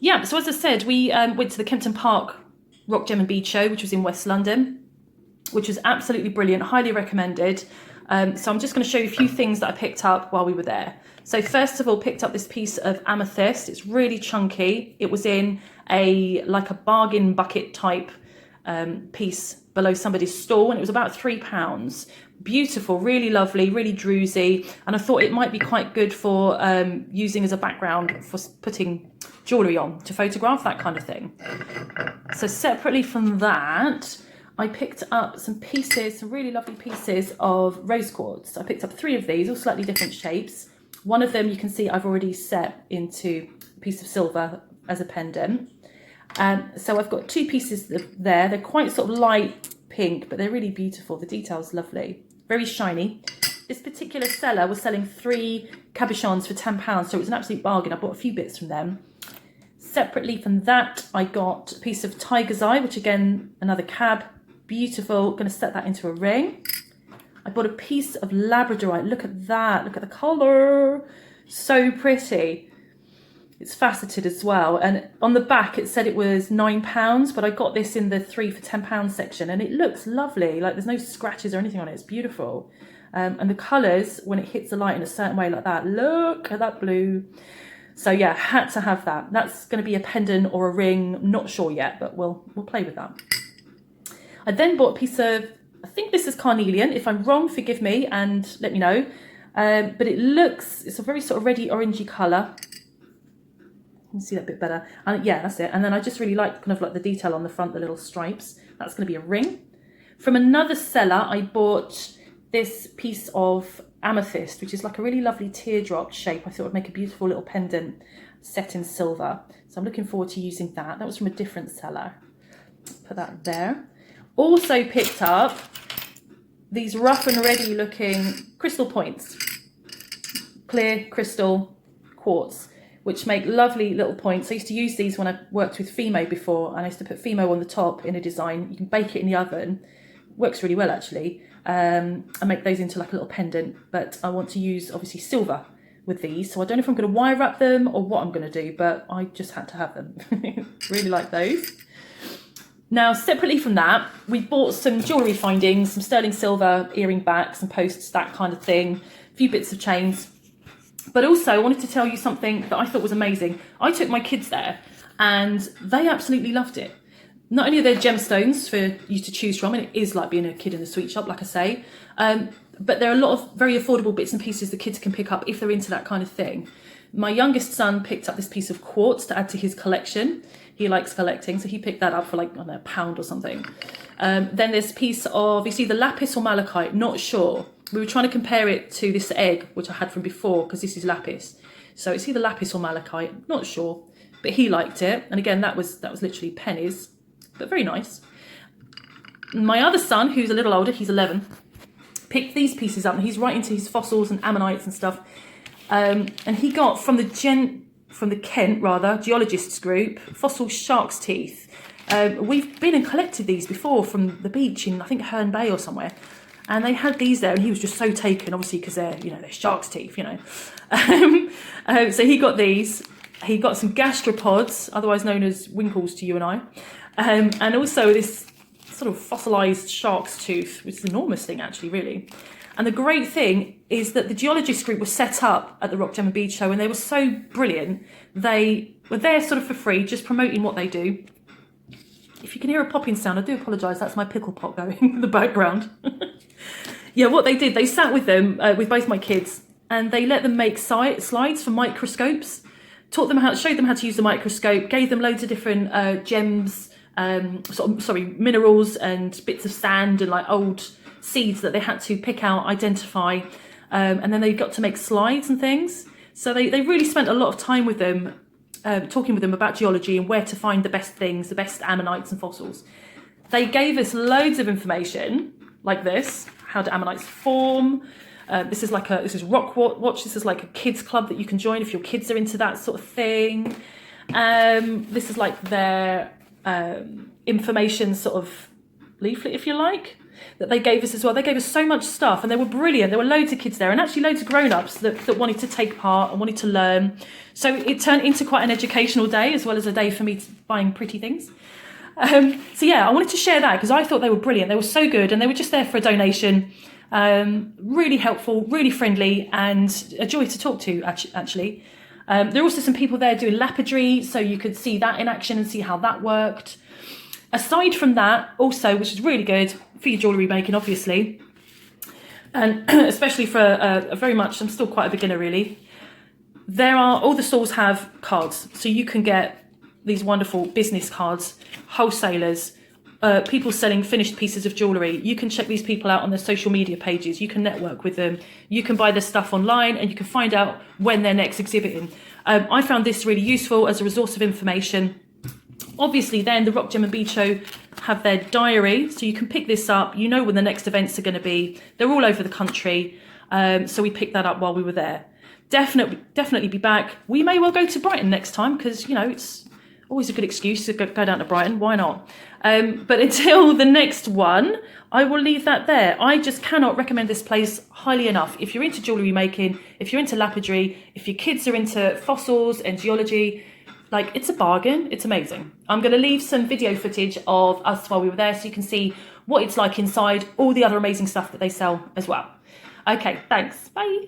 Yeah, so as I said, we went to the Kempton Park Rock Gem and Bead show, which was in West London, which was absolutely brilliant, highly recommended. So I'm just going to show you a few things that I picked up while we were there. So first of all, picked up this piece of amethyst. It's really chunky. It was in like a bargain bucket type piece below somebody's stall, and it was about £3. Beautiful, really lovely, really druzy, and I thought it might be quite good for using as a background for putting jewellery on to photograph, that kind of thing. So separately from that, I picked up some pieces, some really lovely pieces of rose quartz. I picked up 3 of these, all slightly different shapes. One of them you can see I've already set into a piece of silver as a pendant. So I've got 2 pieces there. They're quite sort of light pink, but they're really beautiful. The detail's lovely, very shiny. This particular seller was selling 3 cabochons for £10, so it was an absolute bargain. I bought a few bits from them. Separately from that, I got a piece of tiger's eye, which again, another cab, beautiful. Going to set that into a ring. I bought a piece of labradorite. Look at that. Look at the colour. So pretty. It's faceted as well. And on the back, it said it was £9, but I got this in the 3 for £10 section, and it looks lovely. Like there's no scratches or anything on it. It's beautiful. And the colours, when it hits the light in a certain way like that, look at that blue. So yeah, had to have that. That's going to be a pendant or a ring. Not sure yet, but we'll play with that. I then bought a piece of, I think this is carnelian. If I'm wrong, forgive me and let me know. But it's a very sort of reddy orangey colour. You can see that a bit better. And yeah, that's it. And then I just really like kind of like the detail on the front, the little stripes. That's going to be a ring. From another seller, I bought this piece of amethyst, which is like a really lovely teardrop shape. I thought it would make a beautiful little pendant set in silver. So I'm looking forward to using that. That was from a different seller. Put that there. Also picked up these rough and ready looking crystal points. Clear crystal quartz, which make lovely little points. I used to use these when I worked with Fimo before, and I used to put Fimo on the top in a design. You can bake it in the oven. Works really well actually. I make those into like a little pendant, but I want to use obviously silver with these. So I don't know if I'm going to wire wrap them or what I'm going to do, but I just had to have them. Really like those. Now, separately from that, we bought some jewellery findings, some sterling silver earring backs and posts, that kind of thing, a few bits of chains. But also I wanted to tell you something that I thought was amazing. I took my kids there and they absolutely loved it. Not only are there gemstones for you to choose from, and it is like being a kid in a sweet shop, like I say, but there are a lot of very affordable bits and pieces the kids can pick up if they're into that kind of thing. My youngest son picked up this piece of quartz to add to his collection. He likes collecting, so he picked that up for like, I don't know, £1 or something. Then there's a piece of, it's either lapis or malachite, not sure. We were trying to compare it to this egg, which I had from before, because this is lapis. So it's either lapis or malachite, not sure. But he liked it. And again, that was literally pennies, but very nice. My other son, who's a little older, he's 11, picked these pieces up, and he's right into his fossils and ammonites and stuff. And he got from the Kent geologists group, fossil shark's teeth. We've been and collected these before from the beach in, I think, Herne Bay or somewhere. And they had these there, and he was just so taken, obviously, because they're shark's teeth, So he got these. He got some gastropods, otherwise known as winkles to you and I. And also this sort of fossilised shark's tooth, which is an enormous thing, actually, really. And the great thing is that the geologist group was set up at the Rock Gem and Bead show, and they were so brilliant. They were there sort of for free, just promoting what they do. If you can hear a popping sound, I do apologise, that's my pickle pot going in the background. Yeah, what they did, they sat with them, with both my kids, and they let them make slides for microscopes, showed them how to use the microscope, gave them loads of different gems, minerals and bits of sand and like old seeds that they had to pick out, identify, and then they got to make slides and things. So they really spent a lot of time with them, talking with them about geology and where to find the best things, the best ammonites and fossils. They gave us loads of information like this, how do ammonites form. This is Rock Watch. This is like a kids club that you can join if your kids are into that sort of thing. This is like their information sort of leaflet, if you like, that they gave us as well. They gave us so much stuff and they were brilliant. There were loads of kids there and actually loads of grown-ups that wanted to take part and wanted to learn. So it turned into quite an educational day as well as a day for me buying pretty things. So yeah, I wanted to share that because I thought they were brilliant. They were so good and they were just there for a donation. Really helpful, really friendly and a joy to talk to actually. There are also some people there doing lapidary, so you could see that in action and see how that worked. Aside from that, also, which is really good for your jewellery making, obviously, and especially for I'm still quite a beginner really, all the stalls have cards, so you can get these wonderful business cards, wholesalers, people selling finished pieces of jewellery. You can check these people out on their social media pages. You can network with them. You can buy their stuff online and you can find out when they're next exhibiting. I found this really useful as a resource of information. Obviously, then the Rock, Gem and Bead Show have their diary, so you can pick this up. You know when the next events are going to be. They're all over the country, so we picked that up while we were there. Definitely be back. We may well go to Brighton next time because, you know, it's always a good excuse to go down to Brighton. Why not? But until the next one, I will leave that there. I just cannot recommend this place highly enough. If you're into jewellery making, if you're into lapidary, if your kids are into fossils and geology, like, it's a bargain. It's amazing. I'm going to leave some video footage of us while we were there so you can see what it's like inside, all the other amazing stuff that they sell as well. Okay, thanks. Bye.